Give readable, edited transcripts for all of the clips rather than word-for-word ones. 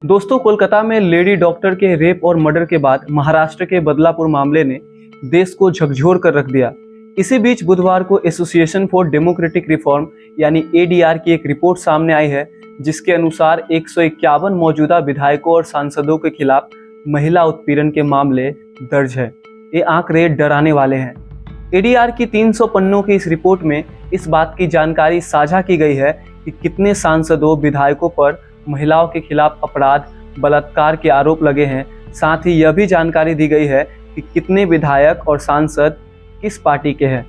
दोस्तों, कोलकाता में lady doctor के रेप और मर्डर के बाद महाराष्ट्र के बदलापुर मामले ने देश को झकझोर कर रख दिया। इसी बीच बुधवार को एसोसिएशन फॉर डेमोक्रेटिक रिफॉर्म यानी एडीआर की एक रिपोर्ट सामने आई है, जिसके अनुसार 151 मौजूदा विधायकों और सांसदों के खिलाफ महिला उत्पीड़न के मामले दर्ज है। ये आंकड़े डराने वाले हैं। एडीआर की 300 पन्नों की इस रिपोर्ट में इस बात की जानकारी साझा की गई है कि कितने सांसदों, विधायकों पर महिलाओं के खिलाफ अपराध, बलात्कार के आरोप लगे हैं। साथ ही यह भी जानकारी दी गई है कि कितने विधायक और सांसद किस पार्टी के हैं।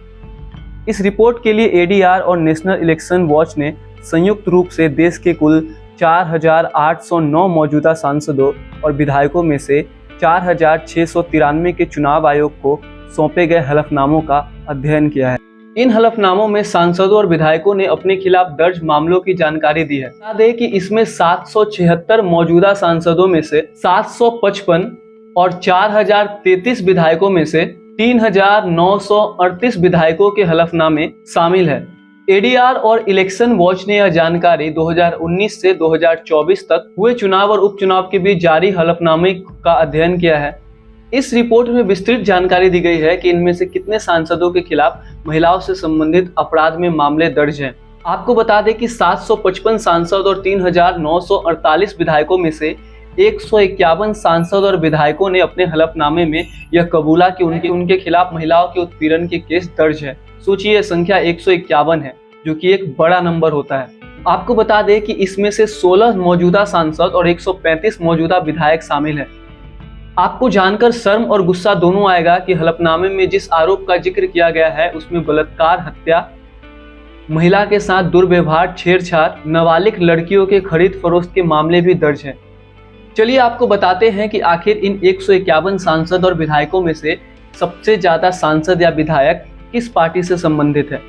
इस रिपोर्ट के लिए एडीआर और नेशनल इलेक्शन वॉच ने संयुक्त रूप से देश के कुल 4,809 मौजूदा सांसदों और विधायकों में से 4,693 के चुनाव आयोग को सौंपे गए हलफनामों का अध्ययन किया है। इन हलफनामों में सांसदों और विधायकों ने अपने खिलाफ दर्ज मामलों की जानकारी दी है। बता दें कि इसमें 776 मौजूदा सांसदों में से 755 और 4,033 विधायकों में से 3,938 विधायकों के हलफनामे शामिल है। एडीआर और इलेक्शन वॉच ने यह जानकारी 2019 से 2024 तक हुए चुनाव और उपचुनाव के बीच जारी हलफनामे का अध्ययन किया है। इस रिपोर्ट में विस्तृत जानकारी दी गई है कि इनमें से कितने सांसदों के खिलाफ महिलाओं से संबंधित अपराध में मामले दर्ज हैं। आपको बता दें कि 755 सांसद और 3,948 विधायकों में से 151 सांसद और विधायकों ने अपने हलफनामे में यह कबूला कि उनके खिलाफ महिलाओं के उत्पीड़न के केस दर्ज है। सोचिए, संख्या 151 है, जो कि एक बड़ा नंबर होता है। आपको बता दें कि इसमें से 16 मौजूदा सांसद और 135 मौजूदा विधायक शामिल है। आपको जानकर शर्म और गुस्सा दोनों आएगा कि हलफनामे में जिस आरोप का जिक्र किया गया है उसमें बलात्कार, हत्या, महिला के साथ दुर्व्यवहार, छेड़छाड़, नाबालिग लड़कियों के खरीद फरोख्त के मामले भी दर्ज हैं। चलिए आपको बताते हैं कि आखिर इन 151 सांसद और विधायकों में से सबसे ज्यादा सांसद या विधायक किस पार्टी से संबंधित है।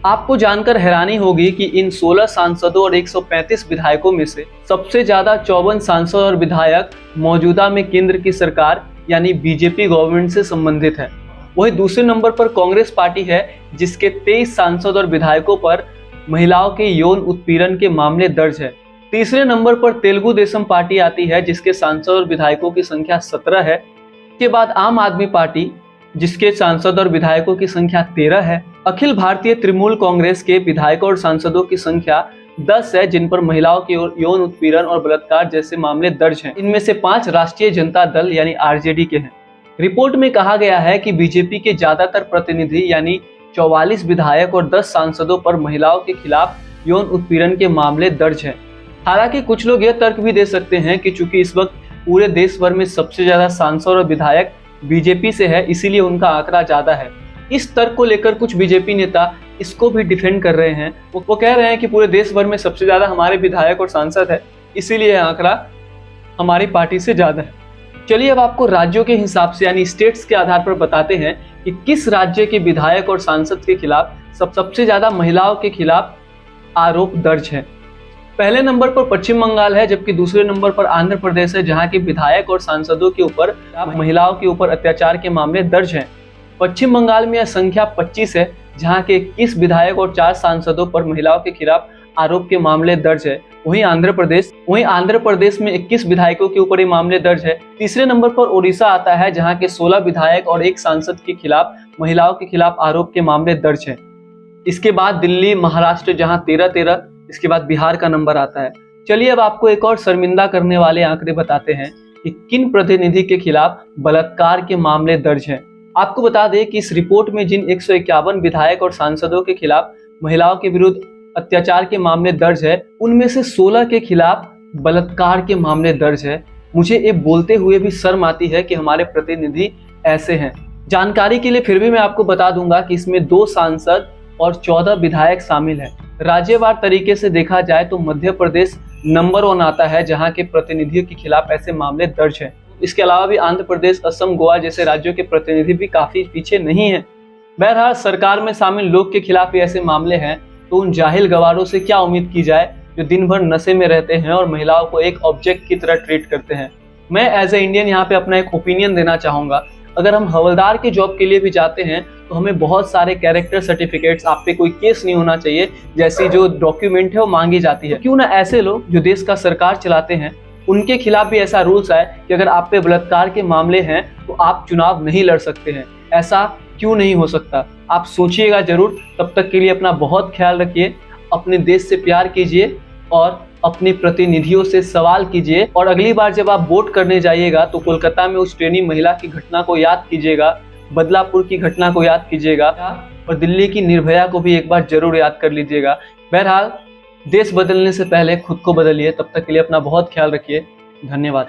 आपको जानकर हैरानी होगी कि इन 16 सांसदों और 135 विधायकों में से सबसे ज्यादा 54 सांसद और विधायक मौजूदा में केंद्र की सरकार यानी बीजेपी गवर्नमेंट से संबंधित है। वही दूसरे नंबर पर कांग्रेस पार्टी है, जिसके 23 सांसद और विधायकों पर महिलाओं के यौन उत्पीड़न के मामले दर्ज है। तीसरे नंबर पर तेलुगु देशम पार्टी आती है, जिसके सांसद और विधायकों की संख्या 17 है। इसके बाद आम आदमी पार्टी, जिसके सांसद और विधायकों की संख्या 13 है। अखिल भारतीय तृणमूल कांग्रेस के विधायकों और सांसदों की संख्या 10 है, जिन पर महिलाओं के यौन उत्पीड़न और बलात्कार जैसे मामले दर्ज हैं। इनमें से 5 राष्ट्रीय जनता दल यानी आरजेडी के हैं। रिपोर्ट में कहा गया है कि बीजेपी के ज्यादातर प्रतिनिधि यानी 44 विधायक और 10 सांसदों पर महिलाओं के खिलाफ यौन उत्पीड़न के मामले दर्ज हैं। हालांकि कुछ लोग यह तर्क भी दे सकते हैं कि चूंकि इस वक्त पूरे देश भर में सबसे ज्यादा सांसद और विधायक बीजेपी से है, इसीलिए उनका आंकड़ा ज्यादा है। इस तर्क को लेकर कुछ बीजेपी नेता इसको भी डिफेंड कर रहे हैं। वो कह रहे हैं कि पूरे देश भर में सबसे ज्यादा हमारे विधायक और सांसद है, इसीलिए यह आंकड़ा हमारी पार्टी से ज्यादा है। चलिए अब आपको राज्यों के हिसाब से यानी स्टेट्स के आधार पर बताते हैं कि किस राज्य के विधायक और सांसद के खिलाफ सबसे ज्यादा महिलाओं के खिलाफ आरोप दर्ज है। पहले नंबर पर पश्चिम बंगाल है, जबकि दूसरे नंबर पर आंध्र प्रदेश है, जहां के विधायक और सांसदों के ऊपर महिलाओं के ऊपर अत्याचार के मामले दर्ज हैं। पश्चिम बंगाल में यह संख्या 25 है, जहां के 21 विधायक और 4 सांसदों पर महिलाओं के खिलाफ आरोप के मामले दर्ज है। वहीं आंध्र प्रदेश में 21 विधायकों के ऊपर ये मामले दर्ज है। तीसरे नंबर पर ओडिशा आता है, जहां के 16 विधायक और 1 सांसद के खिलाफ महिलाओं के खिलाफ आरोप के मामले दर्ज है। इसके बाद दिल्ली, महाराष्ट्र, जहां 13, इसके बाद बिहार का नंबर आता है। चलिए अब आपको एक और शर्मिंदा करने वाले आंकड़े बताते हैं कि किन प्रतिनिधि के खिलाफ बलात्कार के मामले दर्ज हैं। आपको बता दें कि इस रिपोर्ट में जिन 151 विधायक और सांसदों के खिलाफ महिलाओं के विरुद्ध अत्याचार के मामले दर्ज है, उनमें से 16 के खिलाफ बलात्कार के मामले दर्ज है। मुझे ये बोलते हुए भी शर्म आती है कि हमारे प्रतिनिधि ऐसे हैं। जानकारी के लिए फिर भी मैं आपको बता दूंगा कि इसमें 2 सांसद और 14 विधायक शामिल है। राज्यवार तरीके से देखा जाए तो मध्य प्रदेश नंबर 1 आता है, जहां के प्रतिनिधियों के खिलाफ ऐसे मामले दर्ज हैं। इसके अलावा भी आंध्र प्रदेश, असम, गोवा जैसे राज्यों के प्रतिनिधि भी काफी पीछे नहीं हैं। बहरहाल सरकार में शामिल लोग के खिलाफ ऐसे मामले हैं, तो उन जाहिल गवारों से क्या उम्मीद की जाए जो दिन भर नशे में रहते हैं और महिलाओं को एक ऑब्जेक्ट की तरह ट्रीट करते हैं। मैं एज ए इंडियन यहाँ पे अपना एक ओपिनियन देना चाहूंगा। अगर हम हवलदार के जॉब के लिए भी जाते हैं तो हमें बहुत सारे कैरेक्टर सर्टिफिकेट्स, आप पे कोई केस नहीं होना चाहिए, जैसी जो डॉक्यूमेंट है वो मांगी जाती है। क्यों ना ऐसे लोग जो देश का सरकार चलाते हैं उनके खिलाफ भी ऐसा रूल्स आए कि अगर आप पे बलात्कार के मामले हैं तो आप चुनाव नहीं लड़ सकते हैं। ऐसा क्यों नहीं हो सकता? आप सोचिएगा जरूर। तब तक के लिए अपना बहुत ख्याल रखिए, अपने देश से प्यार कीजिए और अपने प्रतिनिधियों से सवाल कीजिए। और अगली बार जब आप वोट करने जाइएगा तो कोलकाता में उस ट्रेनी महिला की घटना को याद कीजिएगा, बदलापुर की घटना को याद कीजिएगा और दिल्ली की निर्भया को भी एक बार जरूर याद कर लीजिएगा। बहरहाल, देश बदलने से पहले खुद को बदलिए। तब तक के लिए अपना बहुत ख्याल रखिए। धन्यवाद।